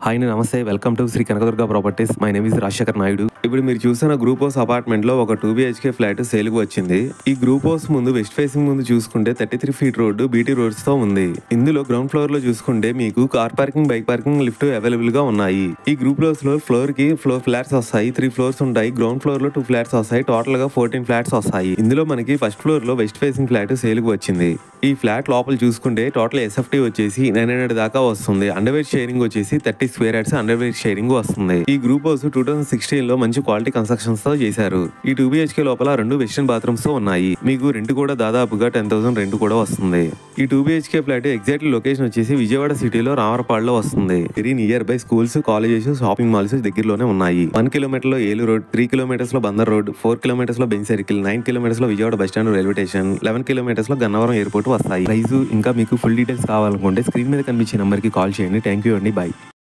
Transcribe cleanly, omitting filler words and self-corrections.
Hi నమస్తే welcome to Shri Kanakadurga properties. My name is Rajasekhar Naidu. ఇప్పుడు మీరు చూసిన గ్రూప్ హౌస్ అపార్ట్మెంట్ లో ఒక 2 BHK ఫ్లాట్ సేల్కి వచ్చింది. ఈ గ్రూప్ హౌస్ ముందు వెస్ట్ ఫేసింగ్ ముందు చూసుకుంటే 33 ఫీట్ రోడ్డు బీటీ రోడ్స్ తో ఉంది. ఇందులో గ్రౌండ్ ఫ్లోర్ లో చూసుకుంటే మీకు car parking, bike parking, lift available గా ఉన్నాయి. ఈ గ్రూప్ హౌస్ లో ఫ్లోర్ ఫ్లాట్స్ వస్తాయి. 3 ఫ్లోర్స్ ఉంటాయి. గ్రౌండ్ ఫ్లోర్ లో 2 ఫ్లాట్స్ వస్తాయి. టోటల్ గా 14 ఫ్లాట్స్ వస్తాయి. ఇందులో మనకి ఫస్ట్ ఫ్లోర్ లో వెస్ట్ ఫేసింగ్ ఫ్లాట్ సేల్కి వచ్చింది. ఈ ఫ్లాట్ లోపల చూసుకుంటే టోటల్ SFT వచ్చేసి 900 దాకా వస్తుంది. అండర్వేర్ షేరింగ్ వచ్చేసి 30 స్క్వేర్ యార్డ్స్ అండర్వేర్ షేరింగ్ వస్తుంది. ఈ గ్రూప్ హౌస్ 2016 లో మంచి క్వాలిటీ కన్స్ట్రక్షన్స్ తో చేశారు. ఈ 2 BHK లోపల 2 వెస్టర్న్ బాత్రూమ్స్ తో ఉన్నాయి. మీకు రెంట్ కూడా దాదాపుగా 10,000 రెంట్ కూడా వస్తుంది. ఈ 2 BHK ఫ్లాట్ ఎగ్జాక్ట్ లొకేషన్ వచ్చేసి విజయవాడ సిటీలో రామరపాడులో వస్తుంది. Very near by schools, colleges, shopping malls దగ్గరలోనే ఉన్నాయి. 1 కిలోమీటర్ లో ఏలూరు రోడ్, 3 కిలోమీటర్స్ లో బందర్ రోడ్, 4 కిలోమీటర్స్ లో బెంచ్ సర్కిల్, 9 కిలోమీటర్స్ లో Vijayawada bus stand railway station, 11 kilometres లో గన్నవరం ఎయిర్పోర్ట్ వస్తాయి. ప్రైస్ ఇంకా మీకు ఫుల్ డీటెయిల్స్ కావాలనుకుంటే స్క్రీన్ మీద కనిపించే నెంబర్ కి కాల్ చేయండి. థ్యాంక్ యూ అండి. బై.